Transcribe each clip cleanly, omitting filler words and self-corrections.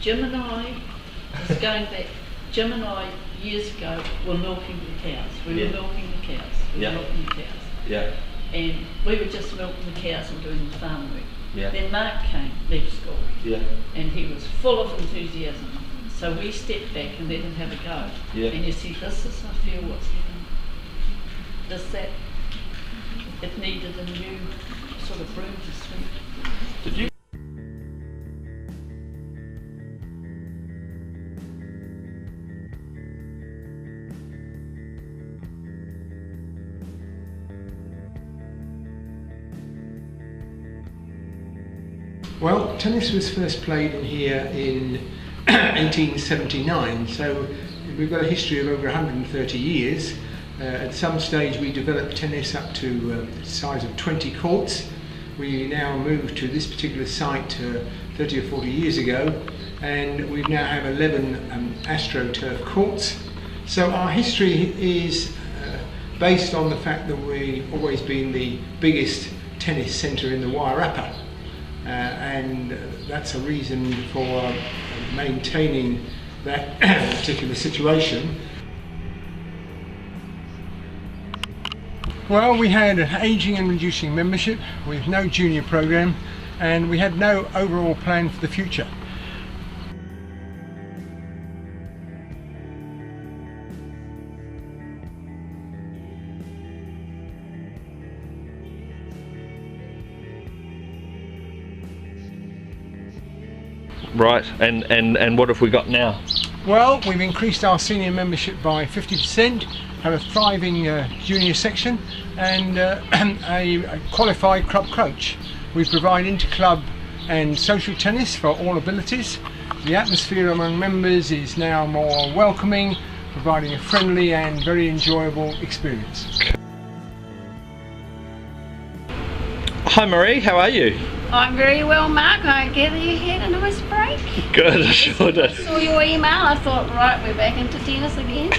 Jim and I, was going back, Jim and I years ago were milking the cows. We were milking the cows. We were milking the cows. Yeah. And we were just milking the cows and doing the farm work. Yeah. Then Mark came, left school. Yeah. And he was full of enthusiasm. So we stepped back and let him have a go. Yeah. And you see, this is, I feel, what's happened. It needed a new sort of broom to sweep. Did you? Well, tennis was first played in here in 1879, so we've got a history of over 130 years. At some stage we developed tennis up to the size of 20 courts. We now moved to this particular site 30 or 40 years ago, and we now have 11 AstroTurf courts. So our history is based on the fact that we've always been the biggest tennis centre in the Wairarapa. And that's a reason for maintaining that particular situation. Well, we had an ageing and reducing membership with no junior program, and we had no overall plan for the future. Right, and what have we got now? Well, we've increased our senior membership by 50%, have a thriving junior section, and a qualified club coach. We provide inter-club and social tennis for all abilities. The atmosphere among members is now more welcoming, providing a friendly and very enjoyable experience. Hi Marie, how are you? I'm very well, Mark. I gather you had a nice break. Good, I sure did. I saw your email. I thought, right, we're back into tennis again.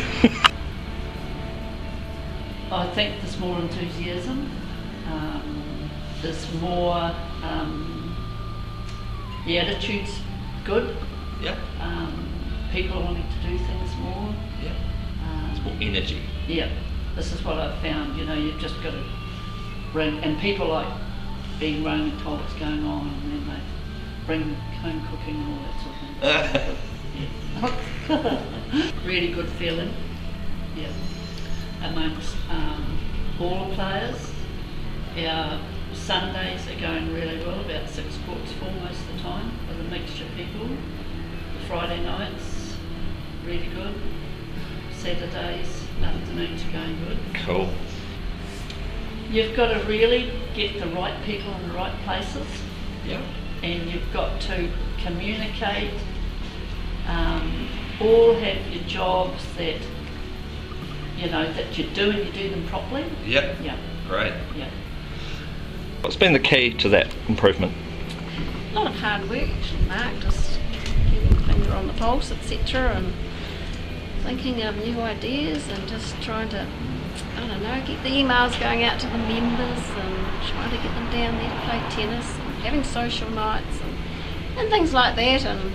I think there's more enthusiasm. There's more. The attitude's good. Yeah. People are wanting to do things more. Yeah. It's more energy. Yeah. This is what I've found. You know, you've just got to bring, and people like being rung and told what's going on, and then they bring home cooking and all that sort of thing. Yeah. Really good feeling. Yeah. Amongst all the players, our Sundays are going really well, about 6 courts full most of the time, with a mixture of people. The Friday nights, really good. Saturdays, afternoons are going good. Cool. You've got to really get the right people in the right places. Yeah. And you've got to communicate, all have your jobs that, you know, that you do and you do them properly. Yep. Yeah. Great. Yeah. What's been the key to that improvement? A lot of hard work, actually, Mark. Just keeping the finger on the pulse, etc., and thinking of new ideas, and just trying to, I don't know, get the emails going out to the members and trying to get them down there to play tennis and having social nights and things like that. And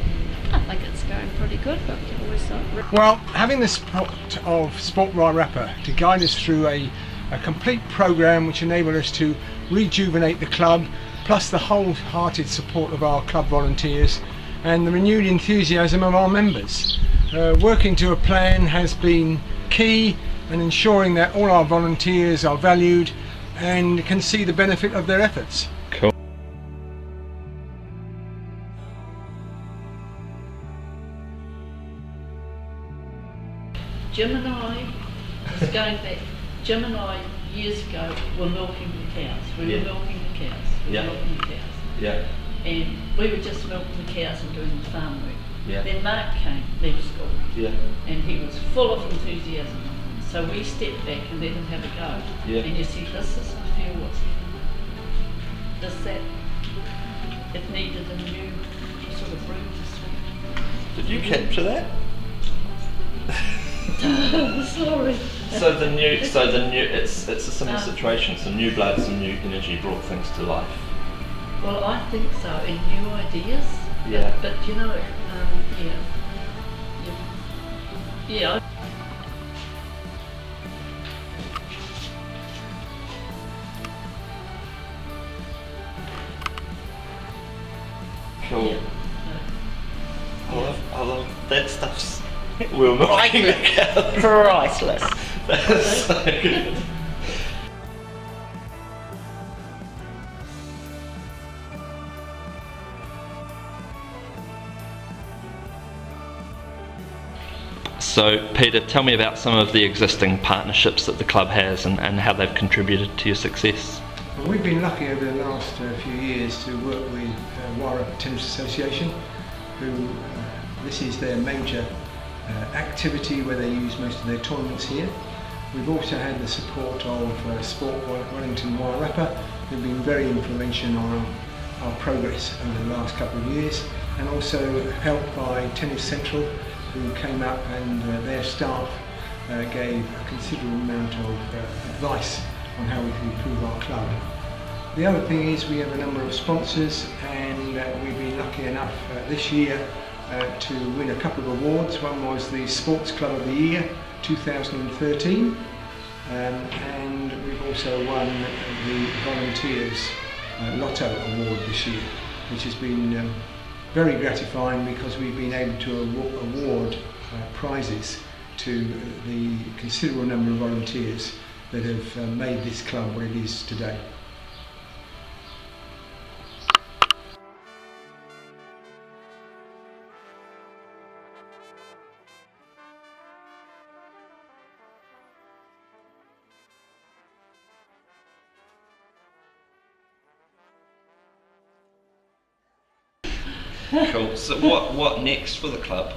I think it's going pretty good, but we can always Well, having the support of Sport Wairarapa to guide us through a complete program which enabled us to rejuvenate the club, plus the wholehearted support of our club volunteers and the renewed enthusiasm of our members. Working to a plan has been key, and ensuring that all our volunteers are valued and can see the benefit of their efforts. Cool. Jim and I, was going back, Jim and I years ago were milking the cows. We were milking the cows. We were milking the cows. Yeah. And we were just milking the cows and doing the farm work. Yeah. Then Mark came, left school. Yeah. And he was full of enthusiasm. So we stepped back and let him have a go. Yeah. And you see, this is, I feel, what's it needed a new sort of broom to sweep. Did you capture that? Sorry. It's a similar situation. Some new blood, some new energy brought things to life. Well, I think so, and new ideas. Yeah. But you know, Yeah. Yeah. Cool. Yeah. I love that stuff's we're milking the cows. Priceless. That's so good. So, Peter, tell me about some of the existing partnerships that the club has and how they've contributed to your success. Well, we've been lucky over the last few years to work with Wairarapa Tennis Association, who this is their major activity where they use most of their tournaments here. We've also had the support of Sport Wellington Wairarapa, who've been very influential on our progress over the last couple of years, and also helped by Tennis Central, who came up and their staff gave a considerable amount of advice on how we can improve our club. The other thing is we have a number of sponsors, and we've been lucky enough this year to win a couple of awards. One was the Sports Club of the Year 2013, and we've also won the Volunteers Lotto Award this year, which has been very gratifying because we've been able to award prizes to the considerable number of volunteers that have made this club what it is today. Cool. So what next for the club?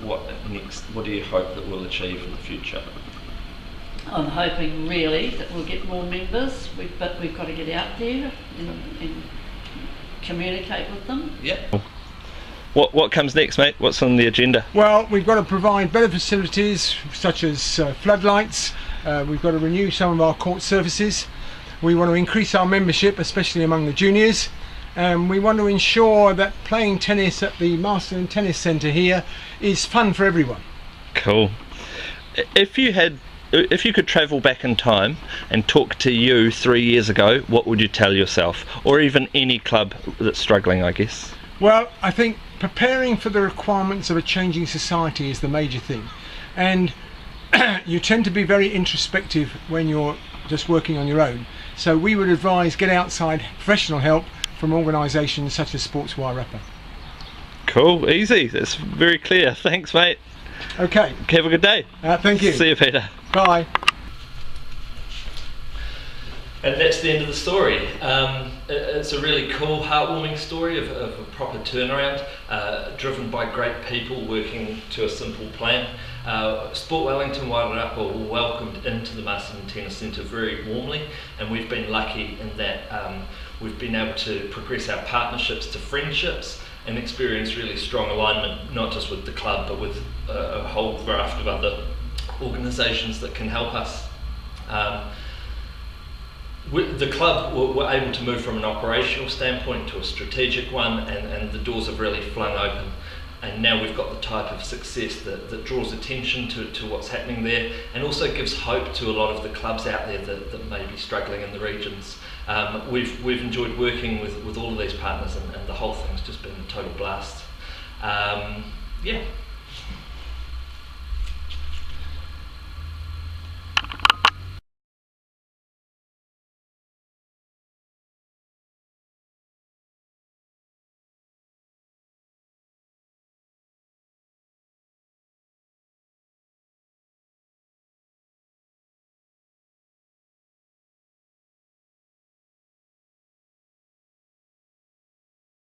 What next? What do you hope that we'll achieve in the future? I'm hoping really that we'll get more members, but we've got to get out there and communicate with them. Yeah. What comes next, mate? What's on the agenda? Well, we've got to provide better facilities such as floodlights. We've got to renew some of our court surfaces. We want to increase our membership, especially among the juniors. We want to ensure that playing tennis at the Masterton Tennis Centre here is fun for everyone. Cool. If you could travel back in time and talk to you 3 years ago, what would you tell yourself? Or even any club that's struggling, I guess. Well, I think preparing for the requirements of a changing society is the major thing. And you tend to be very introspective when you're just working on your own. So we would advise get outside professional help from organisations such as Sports Wairarapa. Cool, easy. That's very clear. Thanks, mate. Okay. Have a good day. Thank you. See you, Peter. Bye. And that's the end of the story. It's a really cool, heartwarming story of a proper turnaround, driven by great people working to a simple plan. Sport Wellington Wairarapa were welcomed into the Masterton Tennis Centre very warmly, and we've been lucky in that we've been able to progress our partnerships to friendships and experience really strong alignment, not just with the club but with a whole raft of other organisations that can help us. The club were able to move from an operational standpoint to a strategic one, and the doors have really flung open. And now we've got the type of success that draws attention to what's happening there, and also gives hope to a lot of the clubs out there that may be struggling in the regions. We've enjoyed working with all of these partners, and the whole thing's just been a total blast. Yeah.